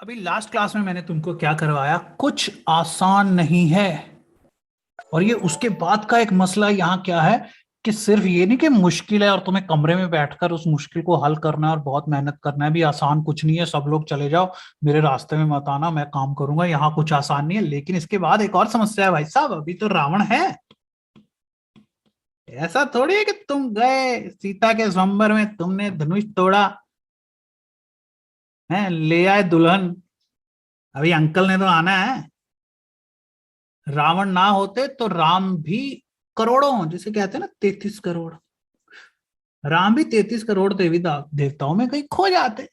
अभी last class में मैंने तुमको क्या करवाया, कुछ आसान नहीं है। और ये उसके बाद का एक मसला यहाँ क्या है कि सिर्फ ये नहीं कि मुश्किल है और तुम्हें कमरे में बैठकर उस मुश्किल को हल करना है और बहुत मेहनत करना है, भी आसान कुछ नहीं है। सब लोग चले जाओ, मेरे रास्ते में मत आना, मैं काम करूंगा, यहाँ कुछ आसान नहीं है। लेकिन इसके बाद एक और समस्या है भाई साहब, अभी तो रावण है। ऐसा थोड़ी है कि तुम गए सीता के स्वयंवर में, तुमने धनुष तोड़ा है, ले आए दुल्हन, अभी अंकल ने तो आना है। रावण ना होते तो राम भी करोड़ों, जिसे कहते हैं ना 33 करोड़, राम भी 33 करोड़ देवी देवताओं में कहीं खो जाते।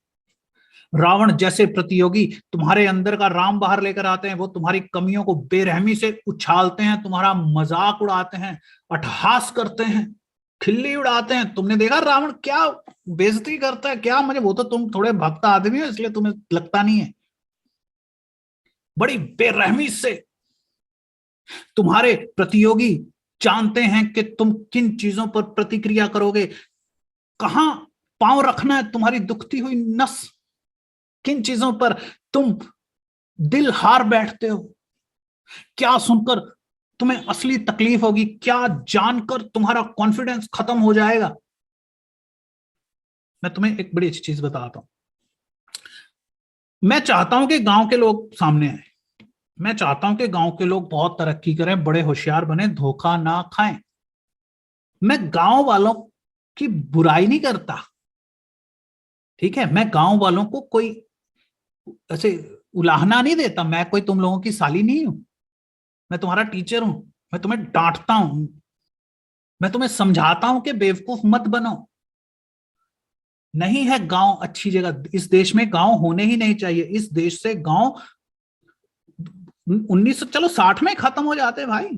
रावण जैसे प्रतियोगी तुम्हारे अंदर का राम बाहर लेकर आते हैं, वो तुम्हारी कमियों को बेरहमी से उछालते हैं, तुम्हारा मजाक उड़ाते हैं, अट्टहास करते हैं, खिल्ली उड़ाते हैं। तुमने देखा रावण क्या बेइज्जती करता है क्या? मुझे वो तो तुम थोड़े भक्त आदमी हो इसलिए तुम्हें लगता नहीं है। बड़ी बेरहमी से तुम्हारे प्रतियोगी जानते हैं कि तुम किन चीजों पर प्रतिक्रिया करोगे, कहां पांव रखना है तुम्हारी दुखती हुई नस, किन चीजों पर तुम दिल हार बैठते हो, क्या सुनकर तुम्हें असली तकलीफ होगी, क्या जानकर तुम्हारा कॉन्फिडेंस खत्म हो जाएगा। मैं तुम्हें एक बड़ी अच्छी चीज बताता हूं। मैं चाहता हूं कि गांव के लोग सामने आए, मैं चाहता हूं कि गांव के लोग बहुत तरक्की करें, बड़े होशियार बने, धोखा ना खाएं। मैं गांव वालों की बुराई नहीं करता, ठीक है? मैं गांव वालों को कोई ऐसे उलाहना नहीं देता। मैं कोई तुम लोगों की साली नहीं हूं, मैं तुम्हारा टीचर हूं। मैं तुम्हें डांटता हूं, मैं तुम्हें समझाता हूं कि बेवकूफ मत बनो। नहीं है गांव अच्छी जगह, इस देश में गांव होने ही नहीं चाहिए। इस देश से गांव 1900 चलो 60 में खत्म हो जाते भाई,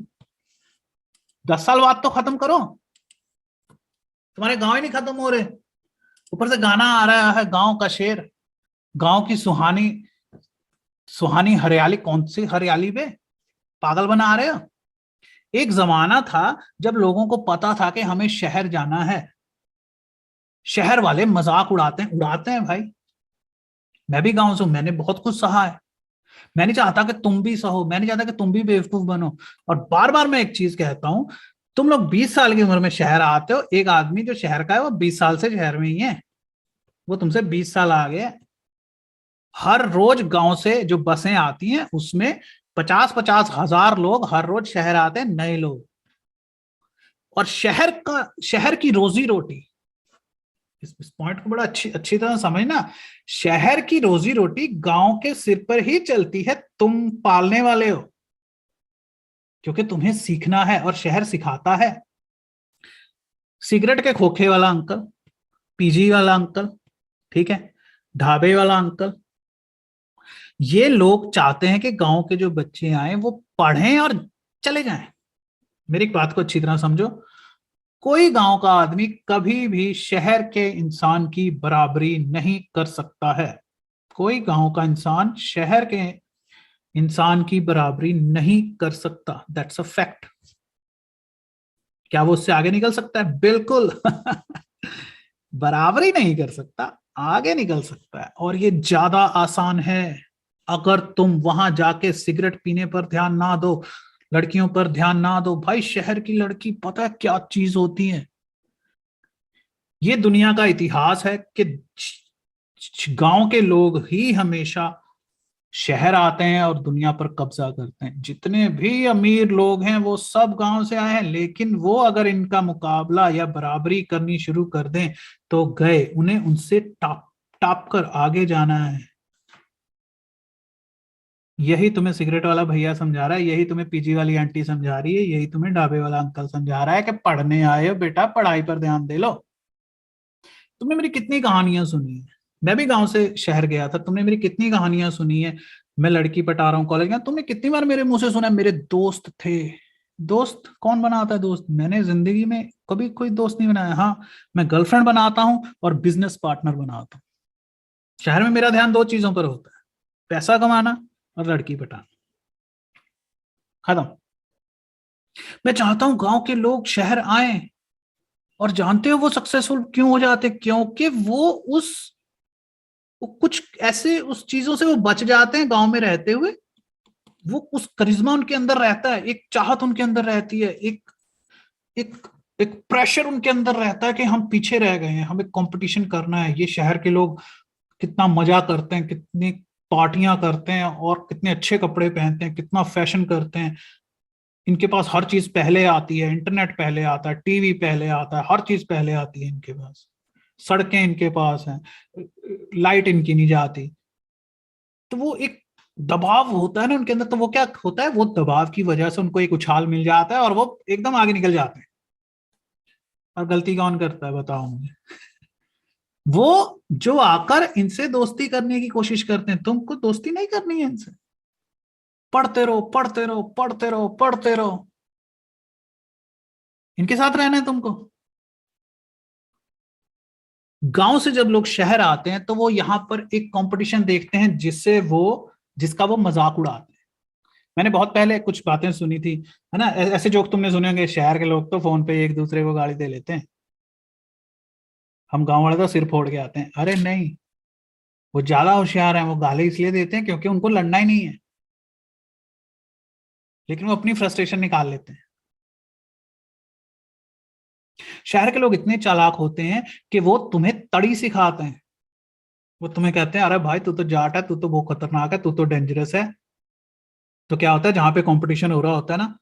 10 साल बाद तो खत्म करो। तुम्हारे गांव ही नहीं खत्म हो रहे, ऊपर से गाना आ रहा है गांव का शेर, गांव की सुहानी सुहानी हरियाली। कौन सी हरियाली बे, पागल बना रहे हो? एक जमाना था जब लोगों को पता था कि हमें शहर जाना है। शहर वाले मजाक उड़ाते हैं भाई। मैं भी गांव से हूं, मैंने बहुत कुछ सहा है। मैं नहीं चाहता कि तुम भी सहो, मैं नहीं चाहता कि तुम भी बेवकूफ बनो। और बार बार मैं एक चीज कहता हूं, तुम लोग 20 साल की उम्र में शहर आते हो। एक आदमी जो शहर का है वो 20 साल से शहर में ही है, वो तुमसे 20 साल आगे है। हर रोज गांव से जो बसें आती हैं उसमें 50-50 हजार लोग हर रोज शहर आते हैं, नए लोग। और शहर की रोजी रोटी, इस पॉइंट को बड़ा अच्छी अच्छी तरह समझना। शहर की रोजी रोटी गांव के सिर पर ही चलती है, तुम पालने वाले हो, क्योंकि तुम्हें सीखना है और शहर सिखाता है। सिगरेट के खोखे वाला अंकल, पीजी वाला अंकल, ठीक है, ढाबे वाला अंकल, ये लोग चाहते हैं कि गांव के जो बच्चे आए वो पढ़ें और चले जाएं। मेरी एक बात को अच्छी तरह समझो, कोई गांव का आदमी कभी भी शहर के इंसान की बराबरी नहीं कर सकता है। कोई गांव का इंसान शहर के इंसान की बराबरी नहीं कर सकता, दैट्स अ फैक्ट। क्या वो उससे आगे निकल सकता है? बिल्कुल बराबरी नहीं कर सकता, आगे निकल सकता है। और ये ज्यादा आसान है। अगर तुम वहां जाके सिगरेट पीने पर ध्यान ना दो, लड़कियों पर ध्यान ना दो, भाई शहर की लड़की पता है क्या चीज होती है। ये दुनिया का इतिहास है कि गांव के लोग ही हमेशा शहर आते हैं और दुनिया पर कब्जा करते हैं। जितने भी अमीर लोग हैं वो सब गांव से आए हैं, लेकिन वो अगर इनका मुकाबला या बराबरी करनी शुरू कर दें तो गए, उन्हें उनसे टाप टाप कर आगे जाना है। यही तुम्हें सिगरेट वाला भैया समझा रहा है, यही तुम्हें पीजी वाली आंटी समझा रही है, यही तुम्हें ढाबे वाला अंकल समझा रहा है कि पढ़ने आए हो बेटा, पढ़ाई पर ध्यान दे लो। तुमने मेरी कितनी कहानियां सुनी है, मैं भी गांव से शहर गया था, तुमने मेरी कितनी कहानियां सुनी है। मैं लड़की पटा रहा हूँ कॉलेज में, तुमने कितनी बार मेरे मुंह से सुना है मेरे दोस्त थे। दोस्त कौन बनाता है? दोस्त मैंने जिंदगी में कभी कोई दोस्त नहीं बनाया। हाँ, मैं गर्लफ्रेंड बनाता हूँ और बिजनेस पार्टनर बनाता हूँ। शहर में मेरा ध्यान दो चीजों पर होता है, पैसा कमाना और लड़की पटाना, खत्म। मैं चाहता हूं गांव के लोग शहर आए। और जानते हो वो सक्सेसफुल क्यों हो जाते? क्योंकि वो उस वो कुछ ऐसे उस चीजों से वो बच जाते हैं गांव में रहते हुए। वो उस करिश्मा उनके अंदर रहता है, एक चाहत उनके अंदर रहती है, एक एक एक प्रेशर उनके अंदर रहता है कि हम पीछे रह गए हैं, हमें कंपटीशन करना है। ये शहर के लोग कितना मजा करते हैं, कितनी पार्टियां करते हैं और कितने अच्छे कपड़े पहनते हैं, कितना फैशन करते हैं। इनके पास हर चीज पहले आती है, इंटरनेट पहले आता है, टीवी पहले आता है, हर चीज पहले आती है इनके पास। सड़कें इनके पास हैं, लाइट इनकी नहीं जाती। तो वो एक दबाव होता है ना उनके अंदर, तो वो क्या होता है, वो दबाव की वजह से उनको एक उछाल मिल जाता है और वो एकदम आगे निकल जाते हैं। और गलती कौन करता है बताओ मुझे? वो जो आकर इनसे दोस्ती करने की कोशिश करते हैं। तुमको दोस्ती नहीं करनी है इनसे, पढ़ते रहो पढ़ते रहो पढ़ते रहो पढ़ते रहो, इनके साथ रहना है तुमको। गांव से जब लोग शहर आते हैं तो वो यहाँ पर एक कंपटीशन देखते हैं जिसका वो मजाक उड़ाते हैं। मैंने बहुत पहले कुछ बातें सुनी थी, है ना, ऐसे जोक तुमने सुने होंगे, शहर के लोग तो फोन पे एक दूसरे को गाली दे लेते हैं, हम गांव वाले तो सिर फोड़ के आते हैं। अरे नहीं, वो ज्यादा होशियार हैं, वो गाली इसलिए देते हैं क्योंकि उनको लड़ना ही नहीं है, लेकिन वो अपनी फ्रस्ट्रेशन निकाल लेते हैं। शहर के लोग इतने चालाक होते हैं कि वो तुम्हें तड़ी सिखाते हैं। वो तुम्हें कहते हैं अरे भाई तू तो जाट है, तू तो बहुत खतरनाक है, तू तो डेंजरस है। तो क्या होता है, जहां पे कंपटीशन हो रहा होता है ना,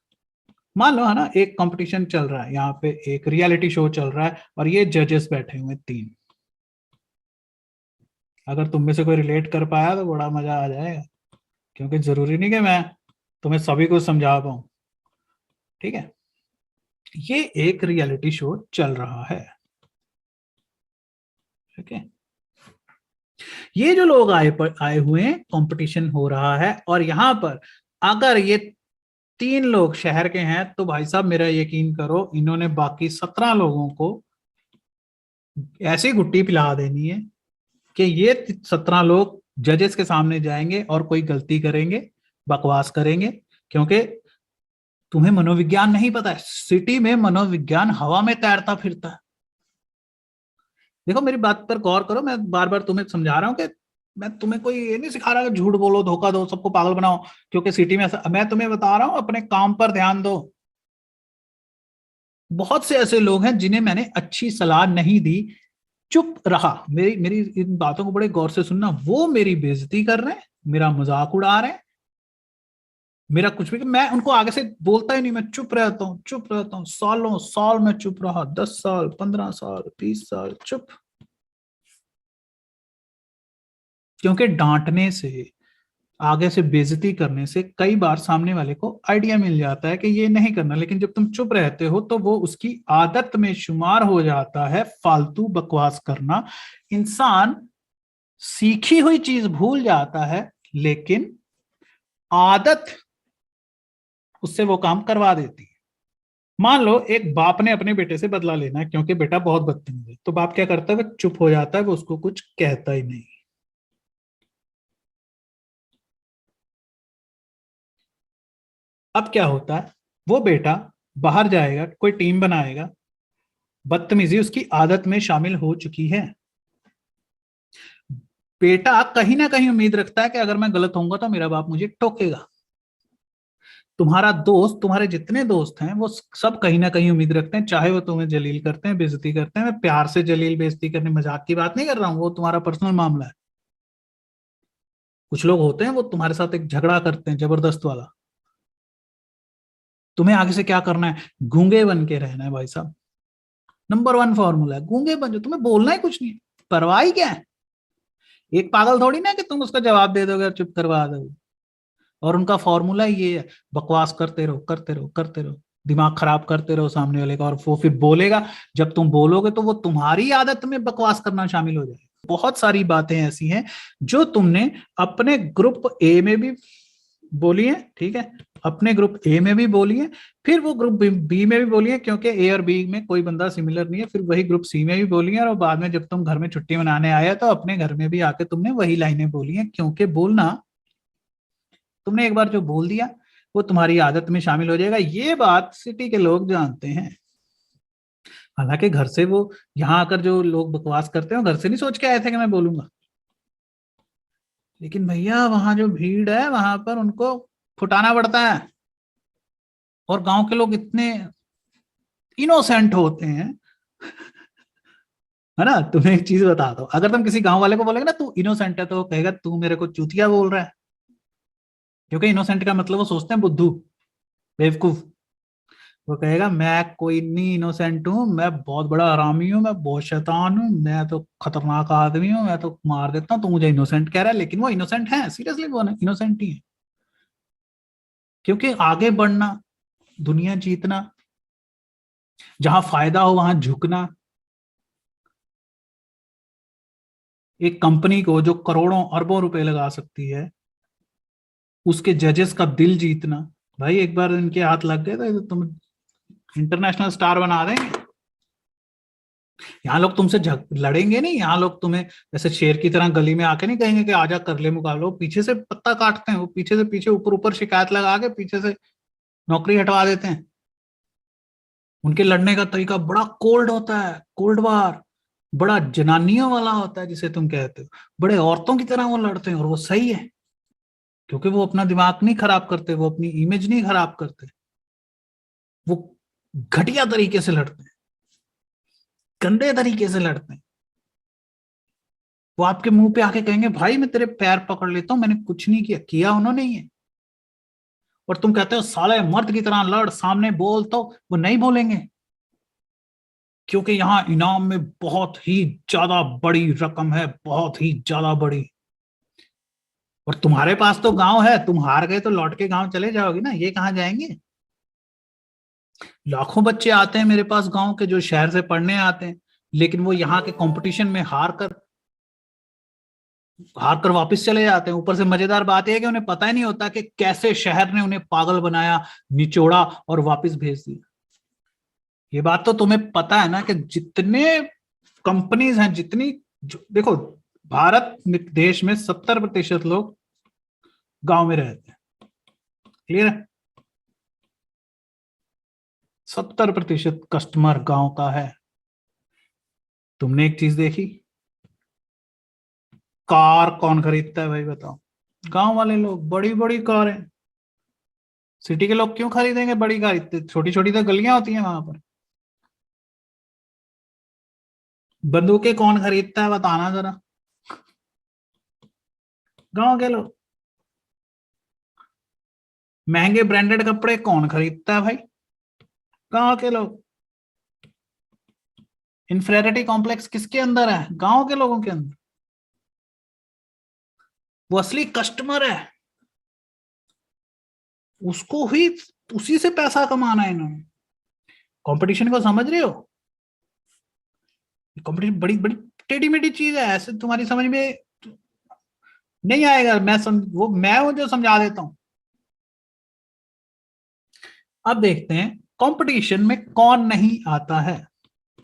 मान लो है ना, एक कंपटीशन चल रहा है यहाँ पे, एक रियलिटी शो चल रहा है और ये जजेस बैठे हुए हैं 3। अगर तुम में से कोई रिलेट कर पाया तो बड़ा मजा आ जाएगा, क्योंकि जरूरी नहीं कि मैं तुम्हें सभी को समझा पाऊं। ठीक है, ये एक रियलिटी शो चल रहा है। ठीक है, ये जो लोग आए हुए हैं, कंपटीशन हो रहा है, और यहां पर अगर ये 3 लोग शहर के हैं तो भाई साहब मेरा यकीन करो, इन्होंने बाकी 17 लोगों को ऐसी गुट्टी पिला देनी है कि ये 17 लोग जजेस के सामने जाएंगे और कोई गलती करेंगे, बकवास करेंगे। क्योंकि तुम्हें मनोविज्ञान नहीं पता है, सिटी में मनोविज्ञान हवा में तैरता फिरता है। देखो मेरी बात पर गौर करो, मैं बार बार तुम्हें समझा रहा हूं कि मैं तुम्हें कोई ये नहीं सिखा रहा कि झूठ बोलो, धोखा दो, सबको पागल बनाओ, क्योंकि सिटी में ऐसा। मैं तुम्हें बता रहा हूं अपने काम पर ध्यान दो। बहुत से ऐसे लोग हैं जिन्हें मैंने अच्छी सलाह नहीं दी, चुप रहा। मेरी मेरी इन बातों को बड़े गौर से सुनना। वो मेरी बेइज्जती कर रहे हैं, मेरा मजाक उड़ा रहे हैं, मेरा कुछ भी, मैं उनको आगे से बोलता ही नहीं, मैं चुप रहता हूँ, चुप रहता हूँ। सालों साल मैं चुप रहा, 10 साल, 15 साल, 20 साल चुप। क्योंकि डांटने से, आगे से बेइज्जती करने से कई बार सामने वाले को आइडिया मिल जाता है कि ये नहीं करना, लेकिन जब तुम चुप रहते हो तो वो उसकी आदत में शुमार हो जाता है फालतू बकवास करना। इंसान सीखी हुई चीज भूल जाता है, लेकिन आदत उससे वो काम करवा देती है। मान लो एक बाप ने अपने बेटे से बदला लेना है क्योंकि बेटा बहुत बदतमीज है, तो बाप क्या करता है, वो चुप हो जाता है, वो उसको कुछ कहता ही नहीं। अब क्या होता है, वो बेटा बाहर जाएगा, कोई टीम बनाएगा, बदतमीजी उसकी आदत में शामिल हो चुकी है। बेटा कहीं ना कहीं उम्मीद रखता है कि अगर मैं गलत होऊंगा तो मेरा बाप मुझे टोकेगा। तुम्हारा दोस्त, तुम्हारे जितने दोस्त हैं वो सब कहीं ना कहीं उम्मीद रखते हैं, चाहे वो तुम्हें जलील करते हैं, बेइज्जती करते हैं। मैं प्यार से जलील बेइज्जती करने, मजाक की बात नहीं कर रहा हूँ, वो तुम्हारा पर्सनल मामला है। कुछ लोग होते हैं वो तुम्हारे साथ एक झगड़ा करते हैं जबरदस्त वाला। तुम्हें आगे से क्या करना है, गूंगे बन के रहना है भाई साहब। नंबर 1 फॉर्मूला है, गूंगे बन जाओ, तुम्हें बोलना ही कुछ नहीं है, परवाह ही क्या है। एक पागल थोड़ी ना कि तुम उसका जवाब दे दोगे और चुप करवा दोगे। और उनका फॉर्मूला ये है, बकवास करते रहो करते रहो करते रहो, दिमाग खराब करते रहो सामने वाले का, और वो फिर बोलेगा। जब तुम बोलोगे तो वो तुम्हारी आदत में बकवास करना शामिल हो जाएगा। बहुत सारी बातें ऐसी हैं जो तुमने अपने ग्रुप ए में भी बोली है, ठीक है, अपने ग्रुप ए में भी बोली है, फिर वो ग्रुप बी में भी बोली है, क्योंकि ए और बी में कोई बंदा सिमिलर नहीं है, फिर वही ग्रुप सी में भी बोली है, और बाद में जब तुम घर में छुट्टी मनाने आया तो अपने घर में भी आके तुमने वही लाइनें बोली हैं। क्योंकि बोलना, तुमने एक बार जो बोल दिया वो तुम्हारी आदत में शामिल हो जाएगा। ये बात सिटी के लोग जानते हैं। हालांकि घर से वो यहाँ आकर जो लोग बकवास करते हैं, घर से नहीं सोच के आए थे कि मैं बोलूंगा। लेकिन भैया वहां जो भीड़ है वहां पर उनको फुटाना पड़ता है। और गांव के लोग इतने इनोसेंट होते हैं, है ना। तुम्हें एक चीज बता दो, अगर तुम किसी गांव वाले को बोलेगे ना तू इनोसेंट है, तो वो कहेगा तू मेरे को चूतिया बोल रहा है। क्योंकि इनोसेंट का मतलब वो सोचते हैं बुद्धू, बेवकूफ। वो कहेगा मैं कोई नहीं इनोसेंट हूँ, मैं बहुत बड़ा हरामी हूँ, मैं बहुत शैतान हूँ, मैं तो खतरनाक आदमी हूँ, मैं तो मार देता हूँ, तो मुझे इनोसेंट कह रहा है। लेकिन वो इनोसेंट है, सीरियसली वो इनोसेंट ही है। क्योंकि आगे बढ़ना, दुनिया जीतना, जहां फायदा हो वहां झुकना, एक कंपनी को जो करोड़ों अरबों रुपए लगा सकती है, उसके जजेस का दिल जीतना। भाई एक बार इनके हाथ लग गए तो तुम इंटरनेशनल स्टार बना देंगे। यहाँ लोग तुमसे लड़ेंगे नहीं, यहाँ लोग तुम्हें ऐसे शेर की तरह गली में आके नहीं कहेंगे कि आजा कर ले मुकाबला। वो पीछे से पत्ता काटते हैं, वो पीछे से पीछे ऊपर ऊपर शिकायत लगा के पीछे से नौकरी हटवा देते हैं। उनके लड़ने का तरीका बड़ा कोल्ड होता है, कोल्ड वार, बड़ा जनानियों वाला होता है जिसे तुम कहते हो। बड़े औरतों की तरह वो लड़ते हैं, और वो सही है। क्योंकि वो अपना दिमाग नहीं खराब करते, वो अपनी इमेज नहीं खराब करते, वो घटिया तरीके से लड़ते हैं, गंदे तरीके से लड़ते हैं। वो आपके मुंह पे आके कहेंगे भाई मैं तेरे पैर पकड़ लेता हूं, मैंने कुछ नहीं किया, किया उन्होंने ही है। और तुम कहते हो साले मर्द की तरह लड़, सामने बोल, तो वो नहीं बोलेंगे। क्योंकि यहाँ इनाम में बहुत ही ज्यादा बड़ी रकम है, बहुत ही ज्यादा बड़ी। और तुम्हारे पास तो गांव है, तुम हार गए तो लौट के गांव चले जाओगे ना, ये कहाँ जाएंगे। लाखों बच्चे आते हैं मेरे पास गांव के, जो शहर से पढ़ने आते हैं, लेकिन वो यहाँ के कंपटीशन में हार कर वापस चले जाते हैं। ऊपर से मजेदार बात यह है कि उन्हें पता ही नहीं होता कि कैसे शहर ने उन्हें पागल बनाया, निचोड़ा और वापस भेज दिया। ये बात तो तुम्हें पता है ना कि जितने कंपनीज हैं, देखो, भारत देश में 70% लोग गांव में रहते हैं। क्लियर है? 70% कस्टमर गांव का है। तुमने एक चीज देखी, कार कौन खरीदता है भाई बताओ? गांव वाले लोग। बड़ी बड़ी कारें। सिटी के लोग क्यों खरीदेंगे बड़ी कार? इतनी छोटी छोटी तो गलियां होती हैं वहां पर। बंदूकें कौन खरीदता है बताना जरा? गांव के लोग। महंगे ब्रांडेड कपड़े कौन खरीदता है भाई? गांव के लोग। इंफेरिटी कॉम्प्लेक्स किसके अंदर है? गांव के लोगों के अंदर। वो असली कस्टमर है, उसको ही, उसी से पैसा कमाना है इन्होंने। कंपटीशन को समझ रहे हो? कंपटीशन बड़ी बड़ी टेढ़ी मेढ़ी चीज है, ऐसे तुम्हारी समझ में नहीं आएगा। मैं हूं जो समझा देता हूं। अब देखते हैं कंपटीशन में कौन नहीं आता है,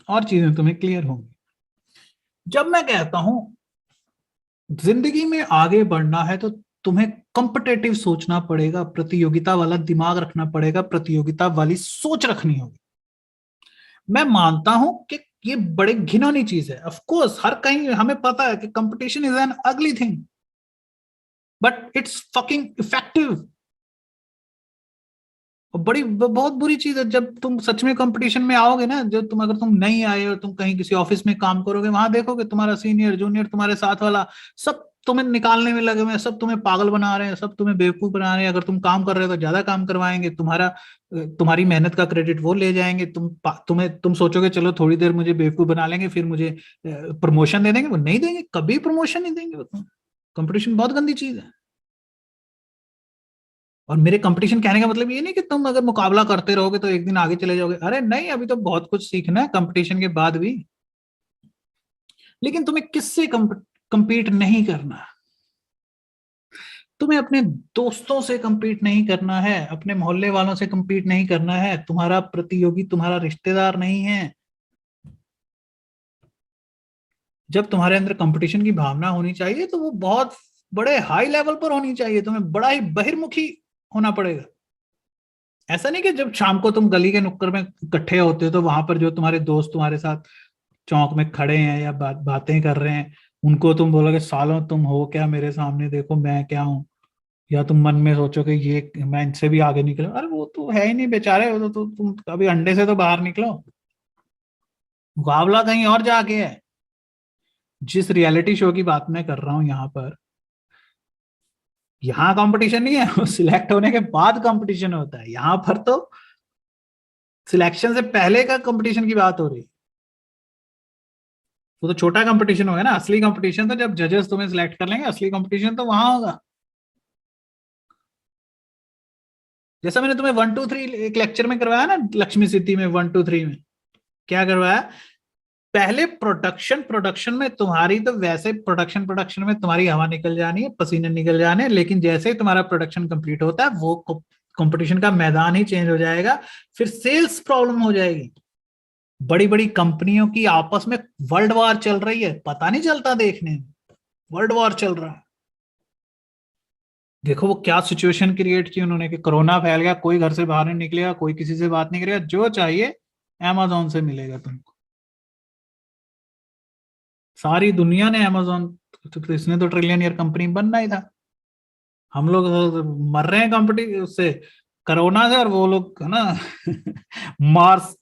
और चीजें तुम्हें क्लियर होंगी। जब मैं कहता हूं जिंदगी में आगे बढ़ना है तो तुम्हें कंपटेटिव सोचना पड़ेगा, प्रतियोगिता वाला दिमाग रखना पड़ेगा, प्रतियोगिता वाली सोच रखनी होगी। मैं मानता हूं कि ये बड़े घिनौनी चीज है। ऑफ कोर्स हर कहीं हमें पता है कि कंपटीशन इज एन अगली thing, but it's fucking effective. और बहुत बुरी चीज है जब तुम सच में कंपटीशन में आओगे ना। जो तुम, अगर तुम नहीं आए और तुम कहीं किसी ऑफिस में काम करोगे, वहां देखोगे तुम्हारा सीनियर जूनियर तुम्हारे साथ वाला सब तुम्हें निकालने में लगे हुए हैं, सब तुम्हें पागल बना रहे हैं, सब तुम्हें बेवकूफ बना रहे हैं। अगर तुम काम कर रहे हो तो ज्यादा काम करवाएंगे, तुम्हारी मेहनत का क्रेडिट वो ले जाएंगे। तुम सोचोगे चलो थोड़ी देर मुझे बेवकूफ बना लेंगे, फिर मुझे प्रमोशन दे देंगे। वो नहीं देंगे, कभी प्रमोशन नहीं देंगे। कंपटीशन बहुत गंदी चीज है। और मेरे कंपटीशन कहने का मतलब ये नहीं कि तुम अगर मुकाबला करते रहोगे तो एक दिन आगे चले जाओगे। अरे नहीं, अभी तो बहुत कुछ सीखना है कंपटीशन के बाद भी। लेकिन तुम्हें किससे compete नहीं करना? तुम्हें अपने दोस्तों से compete नहीं करना है, अपने मोहल्ले वालों से compete नहीं करना है। तुम्हारा प्रतियोगी तुम्हारा रिश्तेदार नहीं है। जब तुम्हारे अंदर कंपटीशन की भावना होनी चाहिए तो वो बहुत बड़े हाई लेवल पर होनी चाहिए। तुम्हें बड़ा ही बहिर्मुखी होना पड़ेगा। ऐसा नहीं कि जब शाम को तुम गली के नुक्कड़ में इकट्ठे होते हो तो वहां पर जो तुम्हारे दोस्त तुम्हारे साथ चौक में खड़े हैं या बातें कर रहे हैं, उनको तुम बोलोगे सालों तुम हो क्या, मेरे सामने देखो मैं क्या हूँ, या तुम मन में सोचोगे ये मैं इनसे भी आगे निकलो, अरे वो तो है ही नहीं बेचारे, वो तो तुम अभी अंडे से तो बाहर निकलो, मुकाबला कहीं और जाके है। जिस रियलिटी शो की बात मैं कर रहा हूँ यहाँ पर, यहाँ कंपटीशन नहीं है, सिलेक्ट होने के बाद कंपटीशन होता है। यहाँ पर तो सिलेक्शन से पहले का कंपटीशन की बात हो रही है। वो तो छोटा कंपटीशन होगा ना, असली कंपटीशन तो जब जजेस तुम्हें सिलेक्ट कर लेंगे, असली कंपटीशन तो वहां होगा। जैसा मैंने तुम्हें 1 2 3 एक लेक्चर में करवाया ना, लक्ष्मी सिद्धि में 1 2 3 में क्या करवाया, पहले प्रोडक्शन प्रोडक्शन में तुम्हारी, तो वैसे प्रोडक्शन प्रोडक्शन में तुम्हारी हवा निकल जानी है, पसीने निकल जाने हैं, लेकिन जैसे ही तुम्हारा प्रोडक्शन कंप्लीट होता है वो कंपटीशन का मैदान ही चेंज हो जाएगा। फिर सेल्स प्रॉब्लम हो जाएगी, बड़ी बड़ी कंपनियों की आपस में वर्ल्ड वॉर चल रही है, पता नहीं चलता देखने में, वर्ल्ड वॉर चल रहा है। देखो वो क्या सिचुएशन क्रिएट की उन्होंने, कि कोरोना फैल गया, कोई घर से बाहर नहीं निकलेगा, कोई किसी से बात नहीं करेगा, जो चाहिए अमेजोन से मिलेगा तुमको। सारी दुनिया ने अमेजोन, तो इसने तो ट्रिलियन ईयर कंपनी बनना ही था। हम लोग तो मर रहे हैं कंपनी उससे, कोरोना से, और वो लोग है ना मार्स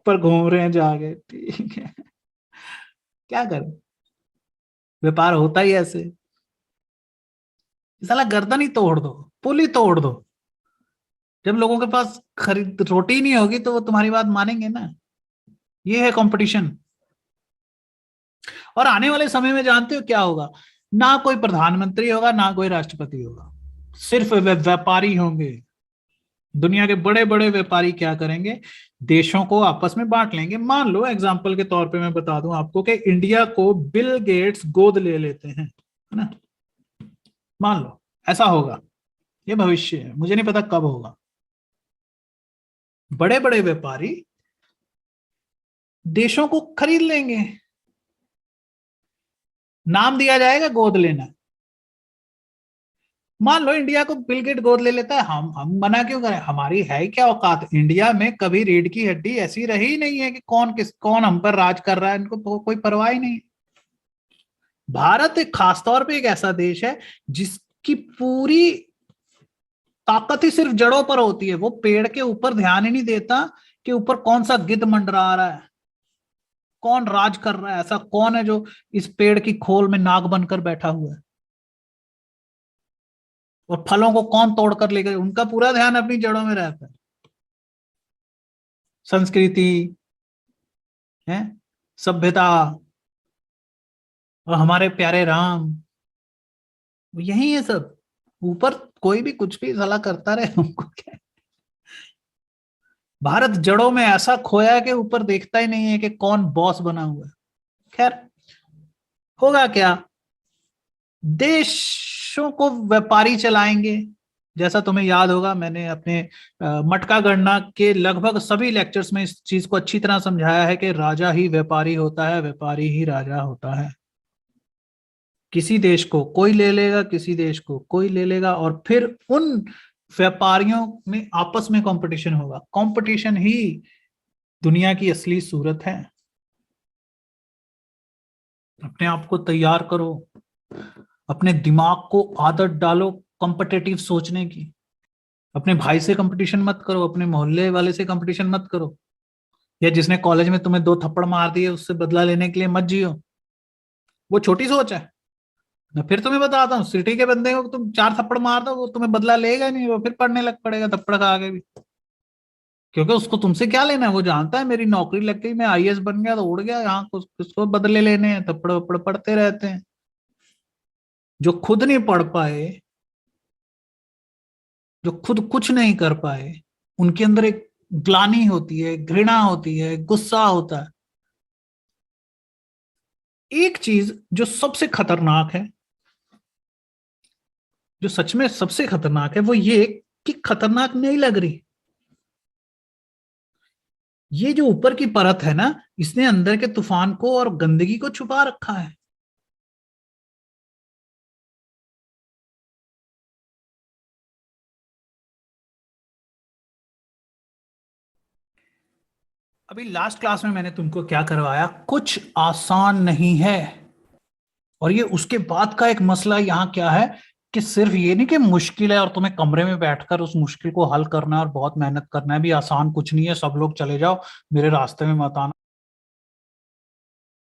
पर घूम रहे हैं जाके, ठीक है। क्या करें, व्यापार होता ही ऐसे। साला गर्दन ही तोड़ दो, पुल ही तोड़ दो, जब लोगों के पास खरीद रोटी नहीं होगी तो वो तुम्हारी बात मानेंगे ना। ये है कंपटीशन। और आने वाले समय में जानते हो क्या होगा, ना कोई प्रधानमंत्री होगा, ना कोई राष्ट्रपति होगा, सिर्फ व्यापारी होंगे। दुनिया के बड़े बड़े व्यापारी क्या करेंगे, देशों को आपस में बांट लेंगे। मान लो एग्जांपल के तौर पे मैं बता दूं आपको कि इंडिया को बिल गेट्स गोद ले लेते हैं, है ना, मान लो ऐसा होगा। ये भविष्य है, मुझे नहीं पता कब होगा। बड़े बड़े व्यापारी देशों को खरीद लेंगे, नाम दिया जाएगा गोद लेना। मान लो इंडिया को बिल गेट गोद ले लेता है, हम मना क्यों करें, हमारी है ही क्या औकात। इंडिया में कभी रीढ़ की हड्डी ऐसी रही ही नहीं है कि कौन हम पर राज कर रहा है, इनको तो कोई परवाह ही नहीं। भारत एक खास तौर पे एक ऐसा देश है जिसकी पूरी ताकत ही सिर्फ जड़ों पर होती है। वो पेड़ के ऊपर ध्यान ही नहीं देता कि ऊपर कौन सा गिद्ध मंडरा रहा है, कौन राज कर रहा है, ऐसा कौन है जो इस पेड़ की खोल में नाग बनकर बैठा हुआ है, और फलों को कौन तोड़ कर लेकर। उनका पूरा ध्यान अपनी जड़ों में रहता है। संस्कृति है, सभ्यता, और हमारे प्यारे राम, यही है सब। ऊपर कोई भी कुछ भी सलाह करता रहे, हमको क्या है? भारत जड़ों में ऐसा खोया है कि ऊपर देखता ही नहीं है कि कौन बॉस बना हुआ है। खैर, होगा क्या, देशों को व्यापारी चलाएंगे। जैसा तुम्हें याद होगा, मैंने अपने मटका गणना के लगभग सभी लेक्चर्स में इस चीज को अच्छी तरह समझाया है कि राजा ही व्यापारी होता है, व्यापारी ही राजा होता है। किसी देश को कोई ले लेगा, किसी देश को कोई ले लेगा, और फिर उन व्यापारियों में आपस में कंपटीशन होगा। कंपटीशन ही दुनिया की असली सूरत है। अपने आप को तैयार करो, अपने दिमाग को आदत डालो कॉम्पिटिटिव सोचने की। अपने भाई से कंपटीशन मत करो, अपने मोहल्ले वाले से कंपटीशन मत करो, या जिसने कॉलेज में तुम्हें 2 थप्पड़ मार दिए उससे बदला लेने के लिए मत जियो। वो छोटी सोच है। मैं फिर तुम्हें बताता हूँ, सिटी के बंदे को तुम 4 थप्पड़ मार दो, वो तुम्हें बदला लेगा नहीं, वो फिर पढ़ने लग पड़ेगा थप्पड़ खा के भी। क्योंकि उसको तुमसे क्या लेना है, वो जानता है मेरी नौकरी लग गई, मैं आईएएस बन गया तो उड़ गया, यहाँ किसको बदले लेने हैं, थप्पड़ वप्पड़ पढ़ते रहते हैं। जो खुद नहीं पढ़ पाए, जो खुद कुछ नहीं कर पाए, उनके अंदर एक ग्लानि होती है, घृणा होती है, गुस्सा होता है। एक चीज जो सबसे खतरनाक है, जो सच में सबसे खतरनाक है, वो ये कि खतरनाक नहीं लग रही। ये जो ऊपर की परत है ना, इसने अंदर के तूफान को और गंदगी को छुपा रखा है। अभी लास्ट क्लास में मैंने तुमको क्या करवाया, कुछ आसान नहीं है। और ये उसके बाद का एक मसला यहाँ क्या है कि सिर्फ ये नहीं कि मुश्किल है और तुम्हें कमरे में बैठकर उस मुश्किल को हल करना है और बहुत मेहनत करना है, भी आसान कुछ नहीं है, सब लोग चले जाओ, मेरे रास्ते में मत आना।